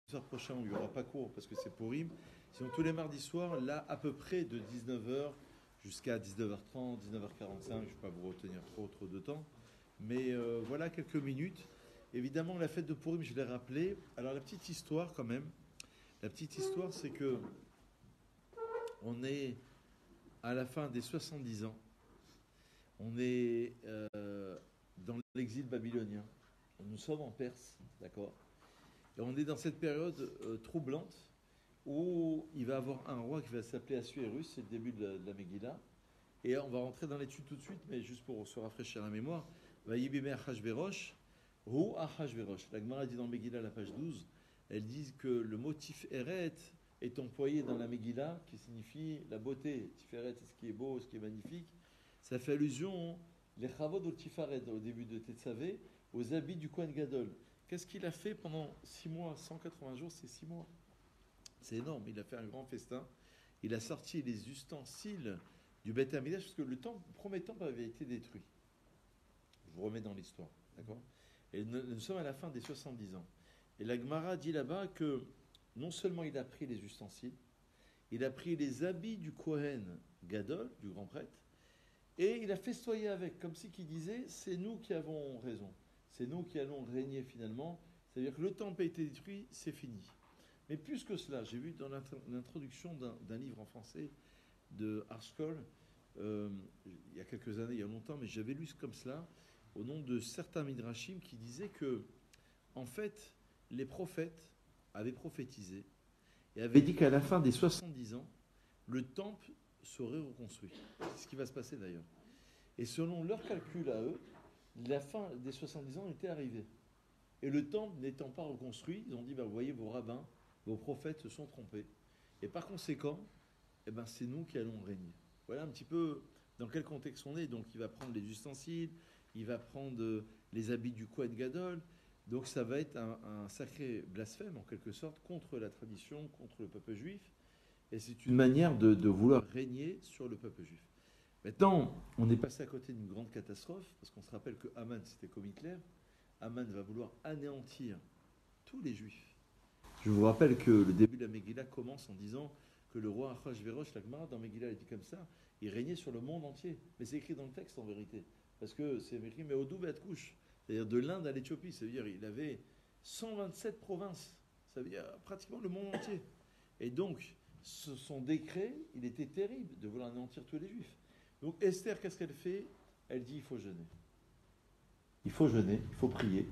soir prochain où il n'y aura pas cours parce que c'est Purim. Sinon, tous les mardis soirs, là, à peu près de 19h jusqu'à 19h30, 19h45. Je ne vais pas vous retenir trop de temps. Mais voilà quelques minutes. Évidemment, la fête de Purim, je l'ai rappelé. Alors, la petite histoire, quand même. La petite histoire, c'est que on est à la fin des 70 ans. On est dans l'exil babylonien. Nous sommes en Perse, d'accord? Et on est dans cette période troublante où il va y avoir un roi qui va s'appeler Assuérus, c'est le début de la Megillah. Et on va rentrer dans l'étude tout de suite, mais juste pour se rafraîchir la mémoire. Vayibime Achashverosh, Hu Achashverosh. La Gemara dit dans Megillah, la page 12, elle dit que le motif Eret est employé dans la Megillah, qui signifie la beauté. Tiferet, c'est ce qui est beau, ce qui est magnifique. Ça fait allusion, les Chavod ou Tifaret, au début de Tetzavé, aux habits du Kohen Gadol. Qu'est-ce qu'il a fait pendant 6 mois 180 jours, c'est 6 mois. C'est énorme. Il a fait un grand festin. Il a sorti les ustensiles du Beth Amikdash, parce que le premier temple avait été détruit. Je vous remets dans l'histoire. D'accord? Et nous sommes à la fin des 70 ans. Et la Gemara dit là-bas que non seulement il a pris les ustensiles, il a pris les habits du Kohen Gadol, du grand prêtre, et il a festoyé avec, comme si qu'il disait, c'est nous qui avons raison. C'est nous qui allons régner finalement. C'est-à-dire que le temple a été détruit, c'est fini. Mais plus que cela, j'ai vu dans l'introduction d'un livre en français de Arskol, il y a quelques années, il y a longtemps, mais j'avais lu comme cela, au nom de certains Midrashim qui disaient que, en fait, les prophètes avaient prophétisé et avaient dit qu'à la fin des 70 ans, le temple serait reconstruit. C'est ce qui va se passer d'ailleurs. Et selon leurs calculs à eux, la fin des 70 ans était arrivée. Et le temple n'étant pas reconstruit, ils ont dit, vous voyez, vos rabbins, vos prophètes se sont trompés. Et par conséquent, c'est nous qui allons régner. Voilà un petit peu dans quel contexte on est. Donc il va prendre les ustensiles, il va prendre les habits du Kohen Gadol. Donc ça va être un sacré blasphème, en quelque sorte, contre la tradition, contre le peuple juif. Et c'est une manière de vouloir régner sur le peuple juif. Maintenant, on est passé à côté d'une grande catastrophe, parce qu'on se rappelle que Haman, c'était comme Hitler. Haman va vouloir anéantir tous les juifs. Je vous rappelle que le début de la Megillah commence en disant que le roi Achashverosh, la Gemara, dans Megillah, il dit comme ça, il régnait sur le monde entier. Mais c'est écrit dans le texte en vérité. Parce que c'est écrit, mais Odou Beatkouch, c'est-à-dire de l'Inde à l'Éthiopie. Ça veut dire qu'il avait 127 provinces. Ça veut dire pratiquement le monde entier. Et donc, son décret, il était terrible de vouloir anéantir tous les juifs. Donc Esther, qu'est-ce qu'elle fait? Elle dit, il faut jeûner. Il faut jeûner, il faut prier.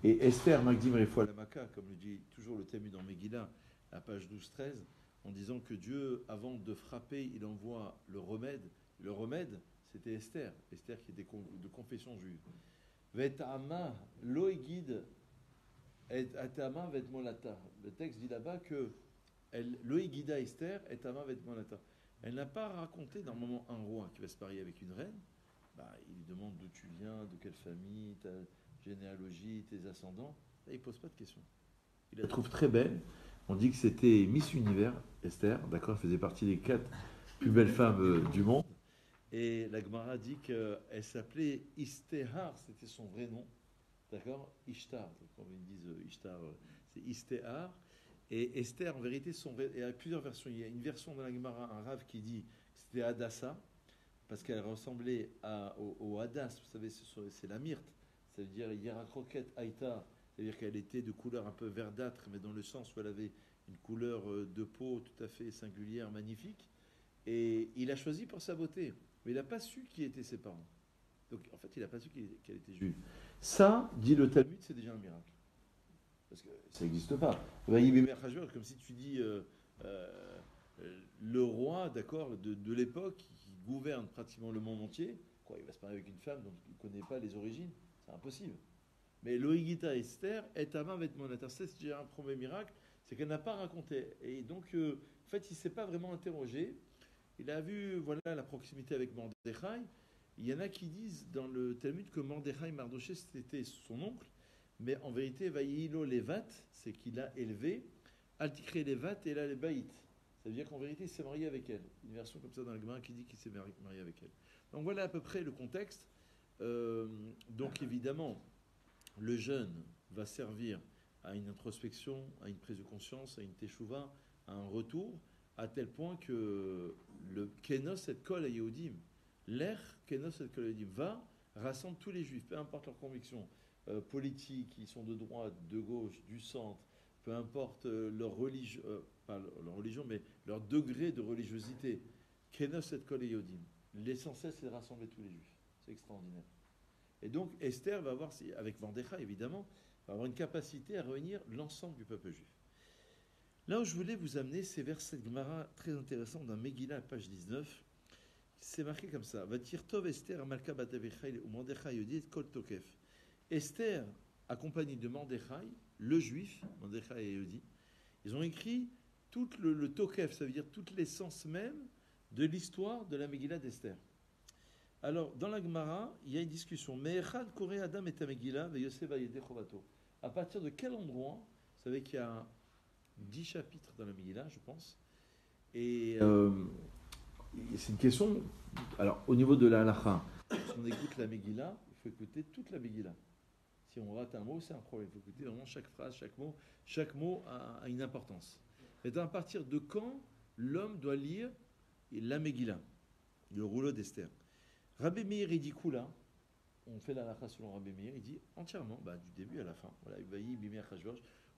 Et Esther, Magdim Refoua Lamaka, comme le dit toujours le Talmud dans Megillah, à page 12-13, en disant que Dieu, avant de frapper, il envoie le remède. Le remède, c'était Esther. Esther qui était de confession juive. Vet'ama loegid et atama vetmolata. Le texte dit là-bas que loegida Esther et atama vetmolata. Elle n'a pas raconté d'un moment un roi qui va se marier avec une reine. Il lui demande d'où tu viens, de quelle famille, ta généalogie, tes ascendants. Là, il ne pose pas de questions. Il la trouve très belle. On dit que c'était Miss Univers, Esther, d'accord, elle faisait partie des 4 plus belles femmes du monde. Et la Gemara dit qu'elle s'appelait Istéhar, c'était son vrai nom, d'accord, Ishtar, comme ils disent Ishtar, c'est Istéhar. Et Esther, en vérité, il y a plusieurs versions. Il y a une version de la Gemara, un rave qui dit que c'était Hadassah, parce qu'elle ressemblait au Hadas, vous savez, c'est la myrte, ça veut dire Yerakroket Aïta, c'est-à-dire qu'elle était de couleur un peu verdâtre, mais dans le sens où elle avait une couleur de peau tout à fait singulière, magnifique. Et il a choisi pour sa beauté, mais il n'a pas su qui étaient ses parents. Donc en fait, il n'a pas su qu'elle était juive. Ça, dit le Talmud, c'est déjà un miracle. Parce que ça n'existe pas. Comme si tu dis le roi, d'accord, de l'époque qui gouverne pratiquement le monde entier, quoi, il va se marier avec une femme dont il ne connaît pas les origines. C'est impossible. Mais Loïgita Esther est à main vêtement d'intercès, c'est déjà un premier miracle, c'est qu'elle n'a pas raconté. Et donc, en fait, il ne s'est pas vraiment interrogé. Il a vu, voilà, la proximité avec Mordechai. Il y en a qui disent dans le Talmud que Mordechai Mardoché, c'était son oncle. Mais en vérité, Vaïlo Levat, c'est qu'il a élevé Altikré Levat et là les Baït. Ça veut dire qu'en vérité, il s'est marié avec elle. Une version comme ça dans le Gemara qui dit qu'il s'est marié avec elle. Donc voilà à peu près le contexte. Donc évidemment, le jeûne va servir à une introspection, à une prise de conscience, à une teshuva, à un retour, à tel point que le Kenos et Kol Yehudim, l'air Kenos et Kol Yehudim va rassemble tous les juifs, peu importe leurs convictions politiques, ils sont de droite, de gauche, du centre, peu importe leur religion, pas leur religion, mais leur degré de religiosité. Kenos et Kol Yehudim. L'essentiel, c'est de rassembler tous les juifs. C'est extraordinaire. Et donc, Esther va avoir, avec Mordechai évidemment, va avoir une capacité à réunir l'ensemble du peuple juif. Là où je voulais vous amener, c'est vers cette Gemara très intéressante dans Megillah, page 19. C'est marqué comme ça. Vatirtov Esther Amalka Batavichai ou Mordechai Yodit Kol Tokef. Esther, accompagnée de Mordechai, le juif, Mordechai et Yodi, ils ont écrit tout le Tokef, ça veut dire toute l'essence même de l'histoire de la Megillah d'Esther. Alors, dans la Gemara, il y a une discussion. Me'echad Kore Adam et Megillah ve Yosef Vayede Chovato. À partir de quel endroit, vous savez qu'il y a 10 chapitres dans la Megillah, je pense, et c'est une question. Alors, au niveau de la halakha, si on écoute la Megillah, il faut écouter toute la Megillah. Si on rate un mot, c'est un problème. Il faut écouter vraiment chaque phrase, chaque mot. Chaque mot a une importance. Et à partir de quand l'homme doit lire la Megillah, le rouleau d'Esther? Rabbi Meir, il dit Kula. On fait la halakha selon Rabbi Meir. Il dit entièrement, du début à la fin. Voilà,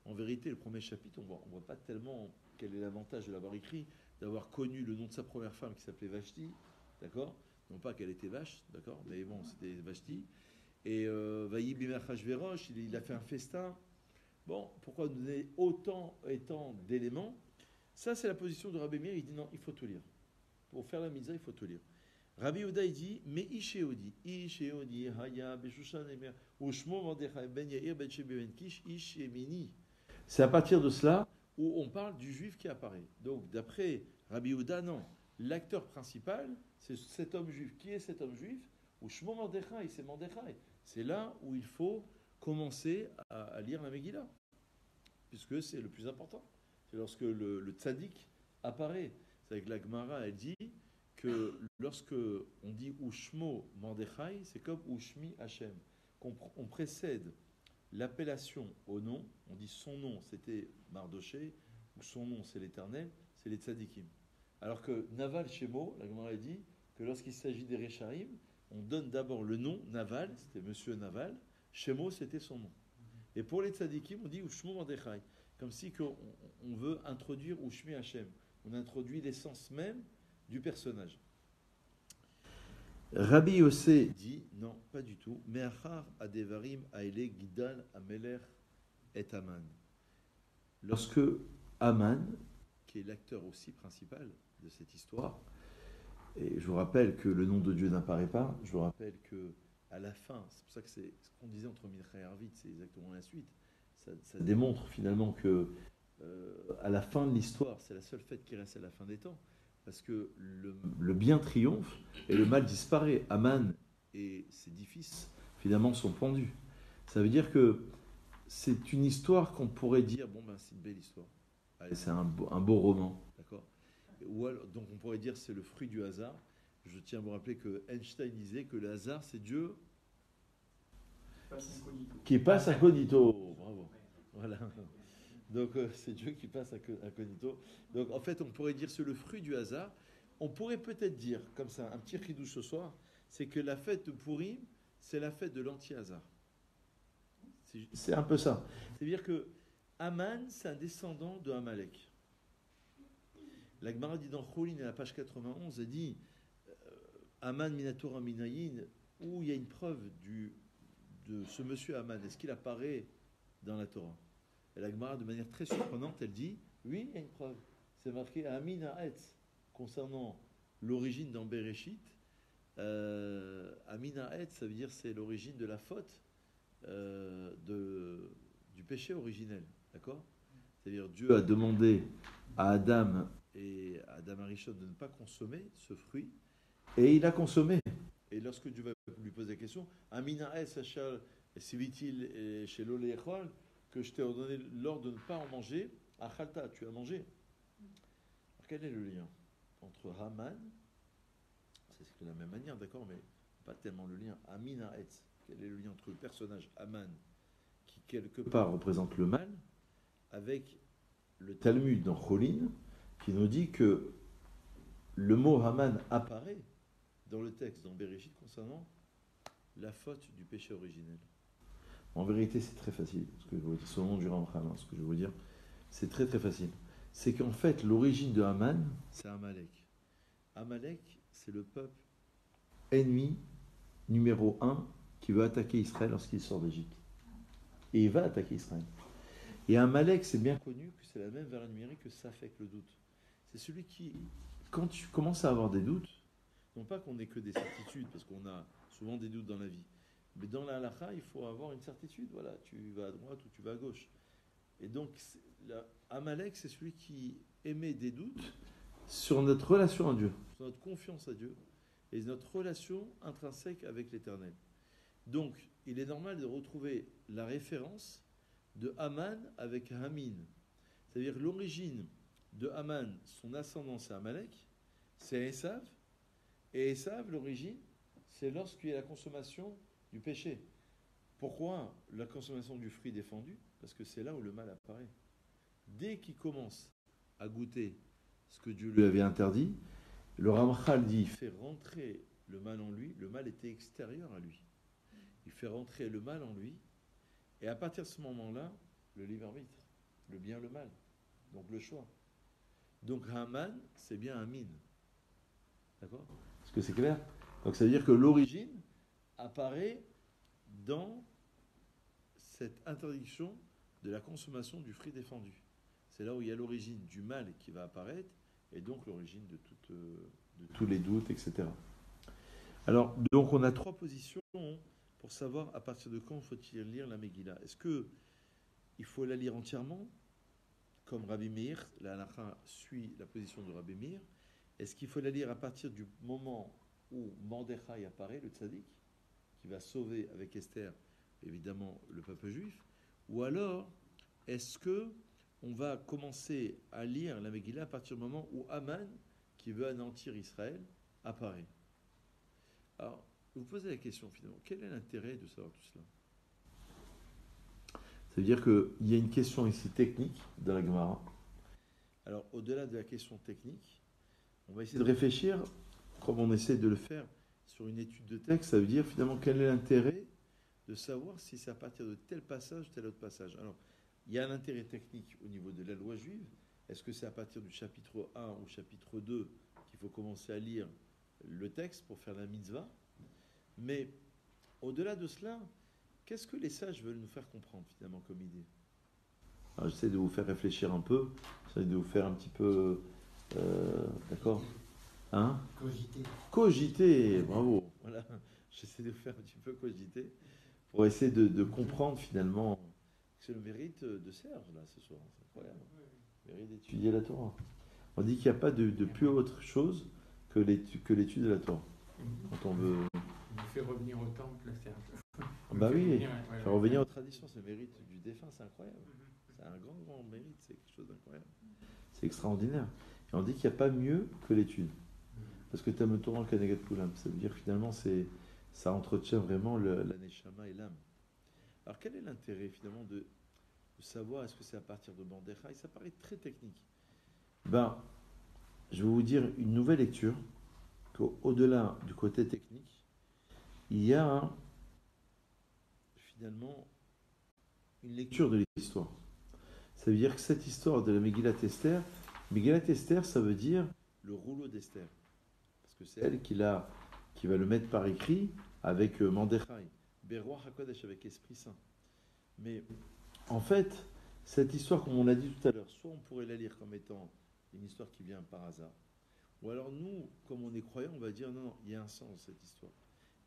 en vérité, le premier chapitre, on ne voit pas tellement quel est l'avantage de l'avoir écrit, d'avoir connu le nom de sa première femme qui s'appelait Vashti, d'accord? Non pas qu'elle était vache, d'accord? Mais bon, c'était Vashti. Et Vaï Bimer Hashverosh, il a fait un festin. Bon, pourquoi nous donner autant et tant d'éléments? Ça, c'est la position de Rabbi Meir. Il dit non, il faut tout lire. Pour faire la mitzvah, il faut tout lire. Rabbi Yehuda, il dit mais Ishéodi, Haya, Beshushan, Ushmo, Mordechai, Ben Yair, Ben Shebi, Ben Kish, Ishemini. C'est à partir de cela où on parle du juif qui apparaît. Donc, d'après Rabbi Yehuda, non. L'acteur principal, c'est cet homme juif. Qui est cet homme juif? Ushmo Mordechai, c'est Mordechai. C'est là où il faut commencer à lire la Megillah, puisque c'est le plus important. C'est lorsque le tzaddik apparaît. C'est avec la Gemara, elle dit que lorsque on dit Ushmo Mordechai, c'est comme Ushmi Hashem. On précède l'appellation au nom, on dit son nom, c'était Mardoché, ou son nom, c'est l'Éternel, c'est les tzadikim. Alors que Naval Shemo, la Gemara dit que lorsqu'il s'agit des Rechaim, on donne d'abord le nom Naval, c'était Monsieur Naval, Shemo, c'était son nom. Et pour les tzadikim, on dit Ushmo Mordechai, comme si on veut introduire Ushmi Hashem. On introduit l'essence même du personnage. Rabbi Yossé dit non, pas du tout. Me'achar adevarim aile gidal ameler et Aman. Lorsque Aman, qui est l'acteur aussi principal de cette histoire, et je vous rappelle que le nom de Dieu n'apparaît pas, je vous rappelle que à la fin, c'est pour ça que c'est ce qu'on disait entre Mincha et Arvit, c'est exactement la suite. Ça démontre finalement que à la fin de l'histoire, c'est la seule fête qui reste à la fin des temps. Parce que le bien triomphe et le mal disparaît. Aman et ses 10 fils, finalement, sont pendus. Ça veut dire que c'est une histoire qu'on pourrait dire, c'est une belle histoire. Allez, c'est un beau roman, d'accord? Donc on pourrait dire c'est le fruit du hasard. Je tiens à vous rappeler que Einstein disait que le hasard, c'est Dieu qui passe incognito. Bravo. Voilà. Donc c'est Dieu qui passe incognito. Donc en fait, on pourrait dire c'est le fruit du hasard. On pourrait peut-être dire, comme ça, un petit ridouche ce soir, c'est que la fête de Purim, c'est la fête de l'anti-hasard. C'est un peu ça. C'est-à-dire que Aman, c'est un descendant de Amalek. La Gemara dit dans Choulin, à la page 91, elle dit Aman minatora minayin, où il y a une preuve de ce monsieur Aman. Est-ce qu'il apparaît dans la Torah? Et la Gemara, de manière très surprenante, elle dit oui, il y a une preuve. C'est marqué Amin Ha'etz concernant l'origine dans Bereshit. Amin Ha'etz, ça veut dire c'est l'origine de la faute du péché originel. D'accord? C'est-à-dire Dieu a demandé à Adam et à Adam Arishon de ne pas consommer ce fruit et il a consommé. Et lorsque Dieu va lui poser la question, Amin Ha'etz Hachal Sivitil chez l'Olechol, que je t'ai ordonné l'ordre de ne pas en manger, Achalta, tu as mangé. Alors quel est le lien entre Haman, c'est de la même manière, d'accord, mais pas tellement le lien, Amin Ha'etz, quel est le lien entre le personnage Haman, quelque part, représente le mal, avec le Talmud dans Cholin, qui nous dit que le mot Haman apparaît dans le texte, dans Bereshit, concernant la faute du péché originel. En vérité, c'est très facile, ce que je veux dire, c'est au nom du Ramchal, ce que je veux dire, c'est très très facile. C'est qu'en fait, l'origine de Haman, c'est Amalek. Amalek, c'est le peuple ennemi numéro 1 qui veut attaquer Israël lorsqu'il sort d'Égypte. Et il va attaquer Israël. Et Amalek, c'est bien connu que c'est la même valeur numérique que Safek, le doute. C'est celui qui, quand tu commences à avoir des doutes, non pas qu'on n'ait que des certitudes, parce qu'on a souvent des doutes dans la vie, mais dans la halakha, il faut avoir une certitude. Voilà, tu vas à droite ou tu vas à gauche. Et donc, Amalek, c'est celui qui émet des doutes sur notre relation à Dieu, sur notre confiance à Dieu, et notre relation intrinsèque avec l'Éternel. Donc, il est normal de retrouver la référence de Haman avec Hamin. C'est-à-dire l'origine de Haman, son ascendance c'est Amalek, c'est Esav. Et Esav, l'origine, c'est lorsqu'il y a la consommation du péché. Pourquoi la consommation du fruit défendu? Parce que c'est là où le mal apparaît. Dès qu'il commence à goûter ce que Dieu lui avait interdit, le Ramchal dit, il fait rentrer le mal en lui. Le mal était extérieur à lui. Il fait rentrer le mal en lui. Et à partir de ce moment-là, le libre arbitre, le bien, le mal. Donc le choix. Donc Haman, c'est bien Amin. D'accord? Est-ce que c'est clair? Donc ça veut dire que l'origine apparaît dans cette interdiction de la consommation du fruit défendu. C'est là où il y a l'origine du mal qui va apparaître, et donc l'origine de tous les doutes, etc. Alors, donc on a 3 positions pour savoir à partir de quand faut-il lire la Megillah. Est-ce qu'il faut la lire entièrement, comme Rabbi Meir, la halakha suit la position de Rabbi Meir? Est-ce qu'il faut la lire à partir du moment où Mordechai apparaît, le tzaddik, qui va sauver avec Esther, évidemment, le peuple juif? Ou alors, est-ce que on va commencer à lire la Megillah à partir du moment où Haman, qui veut anéantir Israël, apparaît? Alors, vous posez la question finalement, quel est l'intérêt de savoir tout cela? Ça veut dire qu'il y a une question ici technique dans la Gemara. Alors, au-delà de la question technique, on va essayer de réfléchir, comme on essaie de le faire sur une étude de texte. Ça veut dire finalement quel est l'intérêt de savoir si c'est à partir de tel passage ou tel autre passage. Alors, il y a un intérêt technique au niveau de la loi juive. Est-ce que c'est à partir du chapitre 1 ou chapitre 2 qu'il faut commencer à lire le texte pour faire la mitzvah? Mais au-delà de cela, qu'est-ce que les sages veulent nous faire comprendre finalement comme idée? Alors, j'essaie de vous faire réfléchir un peu, j'essaie de vous faire un petit peu... d'accord? Hein? Cogiter, bravo. Voilà. J'essaie de vous faire un petit peu cogiter pour essayer de comprendre finalement. C'est le mérite de Serge là ce soir, c'est incroyable. Le mérite d'étudier la Torah. On dit qu'il n'y a pas de plus autre chose que l'étude de la Torah. Quand on veut. Il fait revenir au temple, Serge. Bah oui, faire revenir aux traditions, c'est le mérite du défunt, c'est incroyable. C'est un grand mérite, c'est quelque chose d'incroyable. C'est extraordinaire. Et on dit qu'il n'y a pas mieux que l'étude. Parce que Talmud Torah Kanegat Kulam, ça veut dire finalement ça entretient vraiment la neshama et l'âme. Alors quel est l'intérêt finalement de savoir est-ce que c'est à partir de Mordechai? Ça paraît très technique. Ben, je vais vous dire une nouvelle lecture qu'au-delà du côté technique, il y a finalement une lecture de l'histoire. Ça veut dire que cette histoire de la Megillat Esther, ça veut dire le rouleau d'Esther. Parce que c'est elle qui va le mettre par écrit avec Mordechai. Beroach HaKodesh, avec Esprit Saint. Mais en fait, cette histoire, comme on l'a dit tout à l'heure, soit on pourrait la lire comme étant une histoire qui vient par hasard, ou alors nous, comme on est croyants, on va dire non, il y a un sens dans cette histoire.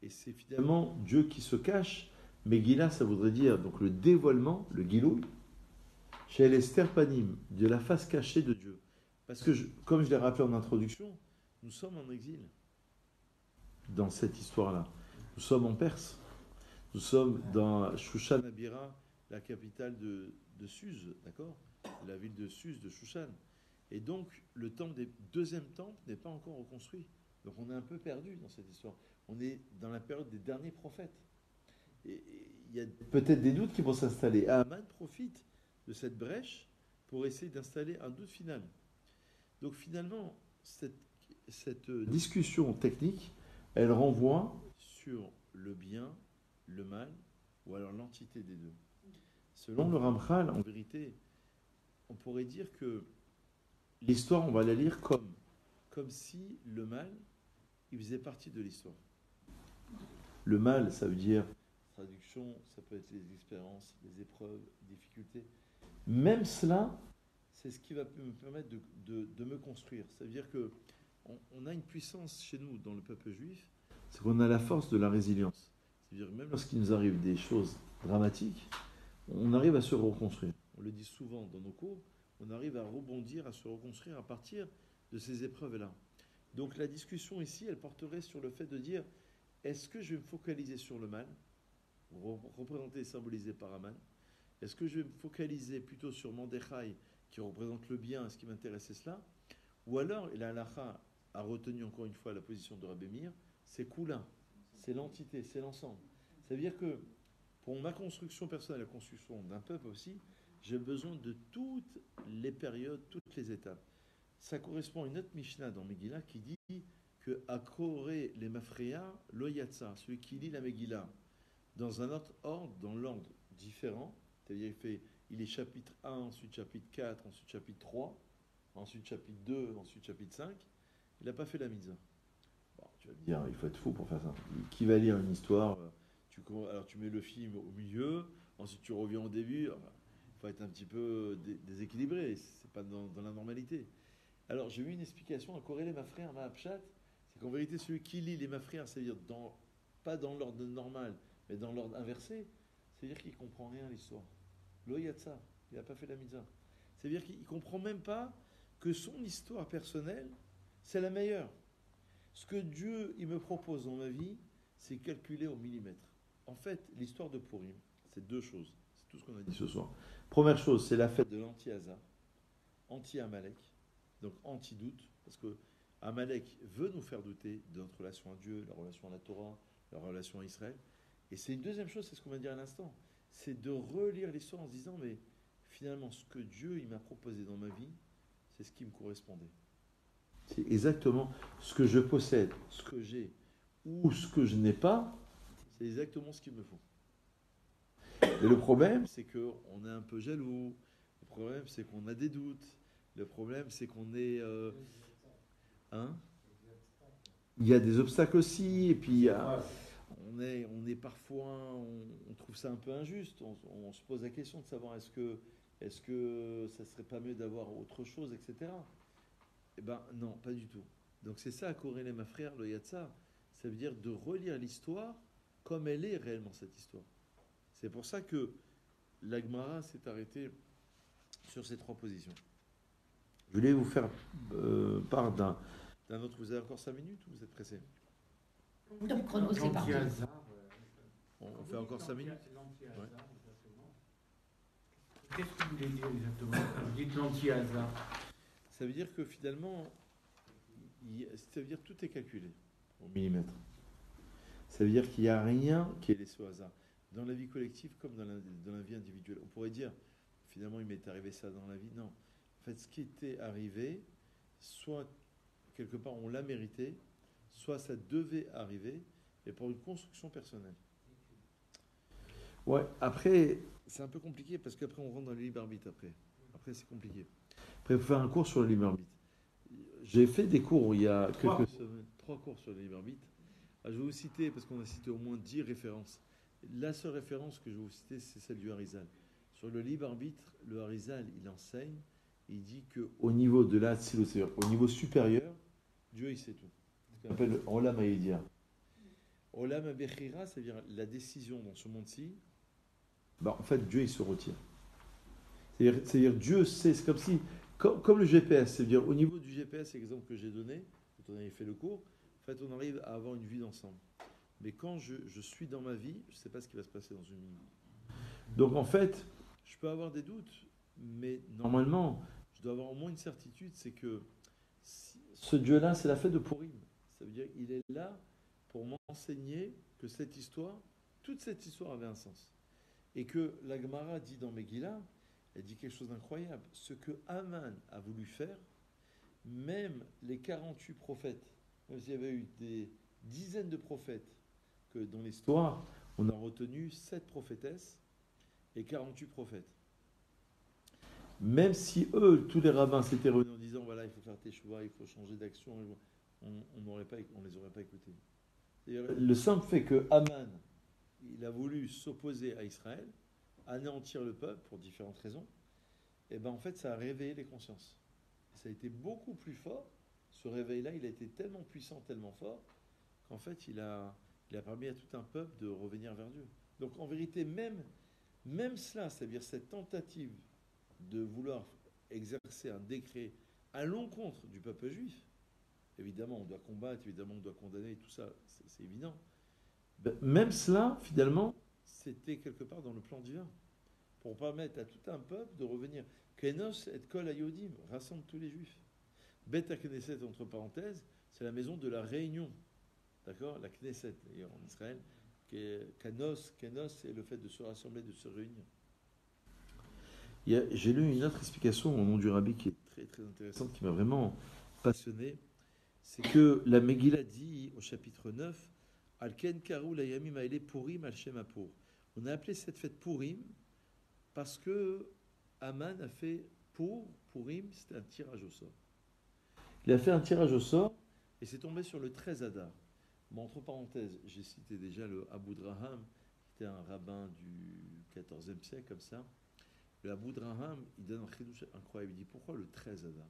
Et c'est finalement Dieu qui se cache. Megillah, ça voudrait dire donc le dévoilement, le Gilou, chez l'Esther Panim, de la face cachée de Dieu. Parce que, comme je l'ai rappelé en introduction, nous sommes en exil dans cette histoire-là. Nous sommes en Perse. Nous sommes dans Shushan Abira, la capitale de Suse, d'accord? La ville de Suse, de Shushan. Et donc, le temple des deuxième temple n'est pas encore reconstruit. Donc, on est un peu perdu dans cette histoire. On est dans la période des derniers prophètes. Et il y a peut-être des doutes qui vont s'installer. Haman profite de cette brèche pour essayer d'installer un doute final. Donc finalement, cette discussion technique, elle renvoie sur le bien, le mal, ou alors l'entité des deux. Selon le Ramchal, en vérité, on pourrait dire que l'histoire, on va la lire comme si le mal, il faisait partie de l'histoire. Le mal, ça veut dire, traduction, ça peut être les expériences, les épreuves, les difficultés. Même cela, c'est ce qui va me permettre de me construire. Ça veut dire que on a une puissance chez nous, dans le peuple juif, c'est qu'on a la force de la résilience. C'est-à-dire même lorsqu'il nous arrive des choses dramatiques, on arrive à se reconstruire. On le dit souvent dans nos cours, on arrive à rebondir, à se reconstruire à partir de ces épreuves-là. Donc la discussion ici, elle porterait sur le fait de dire, est-ce que je vais me focaliser sur le mal, représenté et symbolisé par Haman? Est-ce que je vais me focaliser plutôt sur Mordechai, qui représente le bien, est-ce qui m'intéresse, c'est cela? Ou alors, et la halakha a retenu encore une fois la position de Rabbi Meir, c'est Kula, c'est l'entité, c'est l'ensemble. Ça veut dire que pour ma construction personnelle, la construction d'un peuple aussi, j'ai besoin de toutes les périodes, toutes les étapes. Ça correspond à une autre Mishnah dans Megillah qui dit que Akoré les Mafreya lo yatsa, celui qui lit la Megillah dans un autre ordre, dans l'ordre différent, c'est-à-dire il est chapitre 1, ensuite chapitre 4, ensuite chapitre 3, ensuite chapitre 2, ensuite chapitre 5, il n'a pas fait la mitzvah. Bon, tu vas me dire, il faut être fou pour faire ça. Qui va lire une histoire alors tu mets le film au milieu, ensuite tu reviens au début. Il faut être un petit peu déséquilibré, c'est pas dans la normalité. Alors j'ai eu une explication à corréler ma frère, ma Apshat, c'est qu'en vérité celui qui lit les ma frères, c'est-à-dire pas dans l'ordre normal, mais dans l'ordre inversé, c'est-à-dire qu'il ne comprend rien à l'histoire. Lo yatsa, il n'a pas fait la mitzvah. C'est-à-dire qu'il ne comprend même pas que son histoire personnelle, c'est la meilleure. Ce que Dieu il me propose dans ma vie, c'est calculé au millimètre. En fait, l'histoire de Purim, c'est deux choses. C'est tout ce qu'on a dit ce soir. Première chose, c'est la fête de l'anti-Hazar, anti-Amalek, donc anti-doute, parce que Amalek veut nous faire douter de notre relation à Dieu, la relation à la Torah, la relation à Israël. Et c'est une deuxième chose, c'est ce qu'on va dire à l'instant, c'est de relire l'histoire en se disant, mais finalement, ce que Dieu il m'a proposé dans ma vie, c'est ce qui me correspondait. C'est exactement ce que je possède, ce que j'ai, ou ce que je n'ai pas, c'est exactement ce qu'il me faut. Et le problème, c'est qu'on est un peu jaloux, le problème, c'est qu'on a des doutes, le problème, c'est qu'on est... hein, il y a des obstacles aussi, et puis on est parfois, on trouve ça un peu injuste, on se pose la question de savoir est-ce que ça serait pas mieux d'avoir autre chose, etc. Eh ben non, pas du tout. Donc c'est ça, corréler ma frère, le Yatsa, ça veut dire de relire l'histoire comme elle est réellement cette histoire. C'est pour ça que la Gemara s'est arrêtée sur ces trois positions. Je voulais vous faire part d'un autre. Vous avez encore 5 minutes ou vous êtes pressé? Le chrono, c'est parti. On fait encore 5 minutes? Ouais. Qu'est-ce que vous voulez dire exactement quand vous dites l'anti-hasard? Ça veut dire que finalement, ça veut dire que tout est calculé au millimètre. Ça veut dire qu'il n'y a rien qui est laissé au hasard. Dans la vie collective comme dans la vie individuelle. On pourrait dire, finalement, il m'est arrivé ça dans la vie. Non. En fait, ce qui était arrivé, soit quelque part on l'a mérité, soit ça devait arriver, et pour une construction personnelle. Ouais, après, c'est un peu compliqué parce qu'après on rentre dans le libre arbitre après. Après, c'est compliqué. Après, il faut faire un cours sur le libre arbitre. J'ai fait des cours il y a quelques semaines, 3 cours sur le libre arbitre. Je vais vous citer, parce qu'on a cité au moins 10 références. La seule référence que je vais vous citer, c'est celle du Harizal. Sur le libre arbitre, le Harizal, il enseigne, il dit qu'au niveau de l'Atsilut, c'est-à-dire au niveau supérieur, Dieu, il sait tout. Ce qu'on appelle Olam Haïdia. Olam Abechira, c'est-à-dire la décision dans ce monde-ci, en fait, Dieu, il se retire. C'est-à-dire Dieu sait, c'est comme si, comme le GPS, c'est-à-dire au niveau du GPS, l'exemple que j'ai donné, quand on avait fait le cours, en fait, on arrive à avoir une vie d'ensemble. Mais quand je suis dans ma vie, je ne sais pas ce qui va se passer dans une minute. Donc en fait, je peux avoir des doutes, mais normalement, je dois avoir au moins une certitude, c'est que ce Dieu-là, c'est la fête de Purim. Ça veut dire qu'il est là pour m'enseigner que cette histoire, toute cette histoire avait un sens. Et que la Gemara dit dans Megillah, elle dit quelque chose d'incroyable. Ce que Haman a voulu faire, même les 48 prophètes, même s'il y avait eu des dizaines de prophètes, que dans l'histoire, on a retenu 7 prophétesses et 48 prophètes. Même si eux, tous les rabbins s'étaient réunis en disant voilà, il faut faire teshuva, il faut changer d'action, on les aurait pas écoutés. C'est-à-dire, le simple fait que Haman, il a voulu s'opposer à Israël, anéantir le peuple pour différentes raisons, et ben en fait ça a réveillé les consciences. Ça a été beaucoup plus fort. Ce réveil-là, il a été tellement puissant, tellement fort, qu'en fait il a permis à tout un peuple de revenir vers Dieu. Donc en vérité, même cela, c'est-à-dire cette tentative de vouloir exercer un décret à l'encontre du peuple juif, évidemment on doit combattre, évidemment on doit condamner, tout ça, c'est évident. Ben, même cela, finalement, c'était quelque part dans le plan divin, pour permettre à tout un peuple de revenir. Kenos et kol hayodim, rassemble tous les juifs. Bet ha-Knesset, entre parenthèses, c'est la maison de la réunion. D'accord? La Knesset, d'ailleurs, en Israël. Kenos, c'est le fait de se rassembler, de se réunir. J'ai lu une autre explication au nom du Rabbi qui est très très intéressante, qui m'a vraiment passionné. C'est que la Megillah dit au chapitre 9, Alken Karou la Yamim Aele Purim al Shem Apur. On a appelé cette fête Purim parce que Haman a fait Purim, c'était un tirage au sort. Il a fait un tirage au sort et c'est tombé sur le 13 Adar. Bon, entre parenthèses, j'ai cité déjà le Abu Draham, qui était un rabbin du XIVe siècle, comme ça. Le Abu Draham, il donne un chidouche incroyable. Il dit pourquoi le 13 Adar?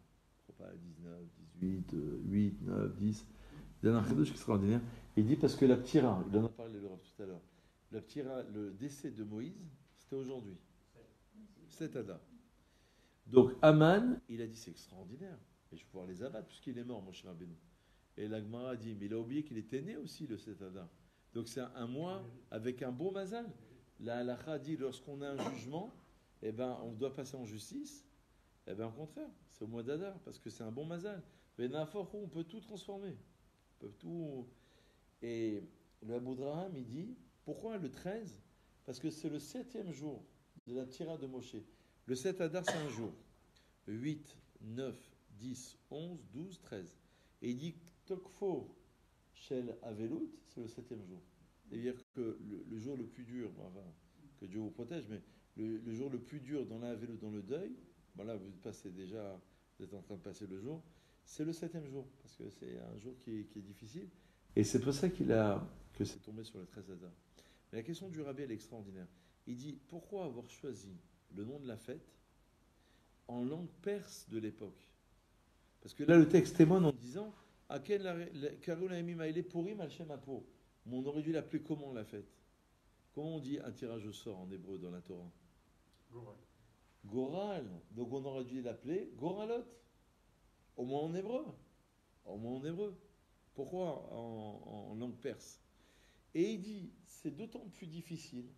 Pourquoi pas 19, 18, 8, 9, 10? Il donne un chidouche extraordinaire. Il dit parce que la Ptira, il en a parlé tout à l'heure, la Ptira, le décès de Moïse, c'était aujourd'hui. 7 Adar. Donc Haman, il a dit c'est extraordinaire. Et je vais pouvoir les abattre puisqu'il est mort, mon cher Rabbeinu. Et la Gemara dit, mais il a oublié qu'il était né aussi le 7 Adar. Donc c'est un mois avec un beau mazal. La halakha dit, lorsqu'on a un jugement, eh ben, on doit passer en justice. Eh bien, au contraire, c'est au mois d'Adar, parce que c'est un bon mazal. Mais n'importe où, on peut tout transformer. On peut tout... Et le Abu Draham, il dit, pourquoi le 13? Parce que c'est le 7e jour de la tira de Moshe. Le 7 Adar, c'est un jour. 8, 9, 10, 11, 12, 13. Et il dit, Tokfo Shel Avelut, c'est le 7e jour. C'est-à-dire que le jour le plus dur, enfin, que Dieu vous protège, mais le jour le plus dur dans l'Avelut, dans le deuil, voilà, vous êtes en train de passer le jour, c'est le 7e jour, parce que c'est un jour qui est difficile. Et c'est pour ça que c'est tombé sur le 13 Adar. Mais la question du Rabbi, elle est extraordinaire. Il dit, pourquoi avoir choisi le nom de la fête en langue perse de l'époque? Parce que là, le texte témoigne en disant on aurait dû l'appeler comment la fête? Comment on dit un tirage au sort en hébreu dans la Torah? Goral. Goral. Donc on aurait dû l'appeler Goralot. Au moins en hébreu. Au moins en hébreu. Pourquoi en langue perse? Et il dit c'est d'autant plus difficile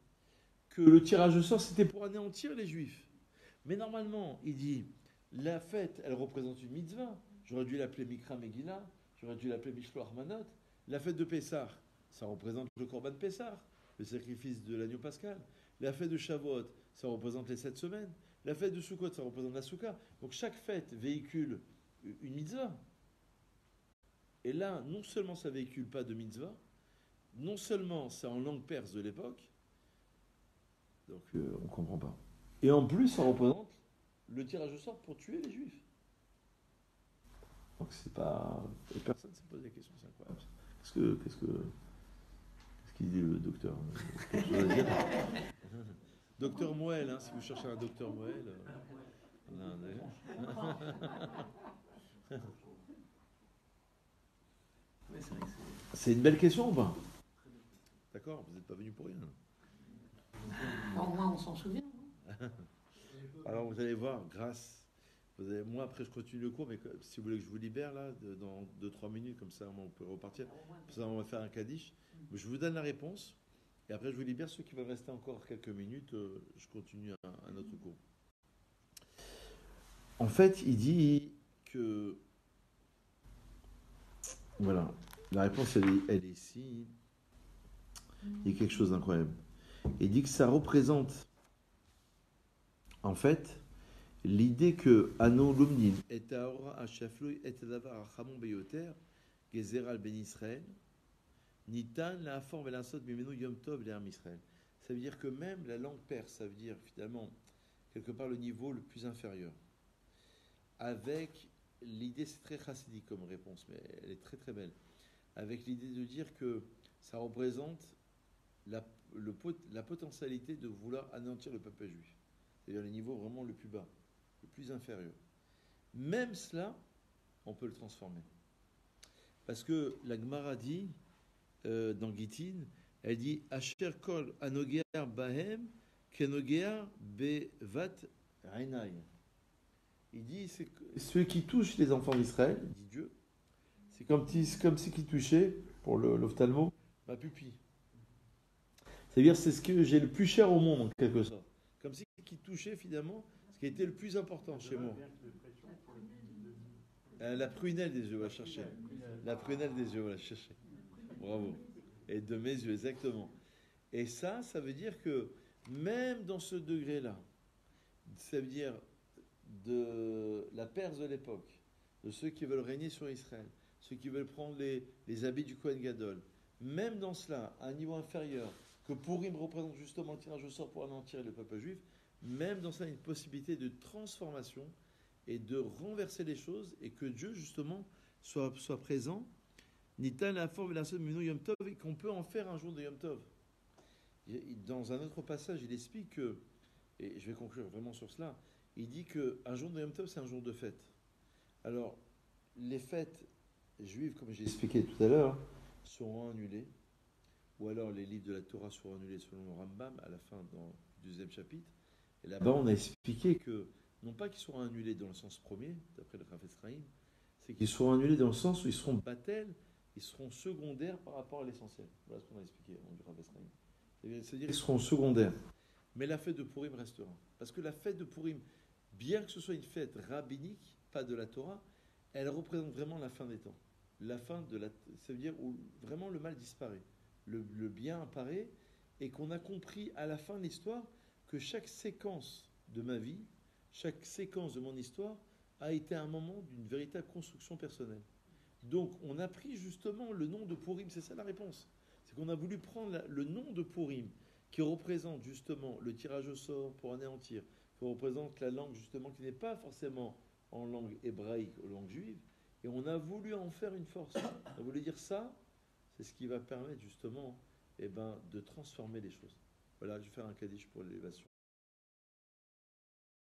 que le tirage au sort c'était pour anéantir les Juifs. Mais normalement, il dit la fête, elle représente une mitzvah. J'aurais dû l'appeler Mikra Megillah, j'aurais dû l'appeler Mishloach Manot. La fête de Pessah, ça représente le Korban Pessah, le sacrifice de l'agneau pascal. La fête de Shavuot, ça représente les 7 semaines. La fête de Sukkot, ça représente la Souka. Donc chaque fête véhicule une mitzvah. Et là, non seulement ça véhicule pas de mitzvah, non seulement c'est en langue perse de l'époque, donc on comprend pas. Et en plus, ça représente le tirage au sort pour tuer les Juifs. Donc c'est pas... Et personne ne s'est posé la question, c'est incroyable. Qu'est-ce qu'il dit le docteur? Docteur Moël, hein, si vous cherchez un docteur Moël. C'est une belle question ou pas? D'accord, vous n'êtes pas venu pour rien. Au moins, on s'en souvient. Alors vous allez voir, moi après je continue le cours, mais si vous voulez que je vous libère là, dans 2-3 minutes, comme ça on peut repartir. Pour ça on va faire un kaddish. Je vous donne la réponse, et après je vous libère. Ceux qui veulent rester encore quelques minutes, je continue un autre cours. En fait, il dit que... Voilà, la réponse elle est ici. Il y a quelque chose d'incroyable. Il dit que ça représente, en fait, l'idée que Anon Lumnin et Aora Hashaflui et Davar Hamon Beyoter, Gezer al Ben Israël, Nitan la forme et la sot Mimenu Yom Tov l'Erm Israël. Ça veut dire que même la langue perse, ça veut dire finalement, quelque part, le niveau le plus inférieur. Avec l'idée, c'est très chassidique comme réponse, mais elle est très très belle. Avec l'idée de dire que ça représente la potentialité de vouloir anéantir le peuple juif. C'est-à-dire le niveau vraiment le plus bas, le plus inférieur. Même cela, on peut le transformer. Parce que la Gemara dit, dans Gittin, elle dit Asher kol anogea bahem kenogea bevat einai. Il dit c'est ceux qui touchent les enfants d'Israël, dit Dieu, c'est comme si qui touchait, pour l'ophtalmo, ma pupille. C'est-à-dire c'est ce que j'ai le plus cher au monde en quelque sorte. Comme si qui touchait finalement ce qui était le plus important chez moi. La prunelle des yeux, on va chercher. La prunelle des yeux, on va chercher. Bravo. Et de mes yeux, exactement. Et ça veut dire que même dans ce degré-là, ça veut dire de la Perse de l'époque, de ceux qui veulent régner sur Israël, ceux qui veulent prendre les habits du Kohen Gadol, même dans cela, à un niveau inférieur, que Purim représente justement le tirage au sort pour anéantir le peuple juif, même dans cela, il y a une possibilité de transformation et de renverser les choses et que Dieu, justement, soit présent. Nitan la forme et la seule Menu Yom Tov, et qu'on peut en faire un jour de Yom Tov. Dans un autre passage, il explique que, et je vais conclure vraiment sur cela, il dit qu'un jour de Yom Tov, c'est un jour de fête. Alors, les fêtes juives, comme j'ai expliqué tout à l'heure, seront annulées, ou alors les livres de la Torah seront annulés selon le Rambam, à la fin, dans le 2e chapitre. Et là-bas, on a expliqué que, non pas qu'ils seront annulés dans le sens premier, d'après le Chafetz Chaim, c'est qu'ils seront annulés dans le sens où ils seront battels, ils seront secondaires par rapport à l'essentiel. Voilà ce qu'on a expliqué dans le Chafetz Chaim. C'est-à-dire qu'ils seront secondaires. Mais la fête de Purim restera. Parce que la fête de Purim, bien que ce soit une fête rabbinique, pas de la Torah, elle représente vraiment la fin des temps. La fin de la... Ça veut dire où vraiment le mal disparaît. Le bien apparaît et qu'on a compris à la fin de l'histoire que chaque séquence de ma vie, chaque séquence de mon histoire a été un moment d'une véritable construction personnelle. Donc on a pris justement le nom de Purim, c'est ça la réponse. C'est qu'on a voulu prendre le nom de Purim qui représente justement le tirage au sort pour anéantir, qui représente la langue justement qui n'est pas forcément en langue hébraïque ou langue juive, et on a voulu en faire une force. On a voulu dire ça, c'est ce qui va permettre justement de transformer les choses. Voilà, je vais faire un kaddish pour l'élévation.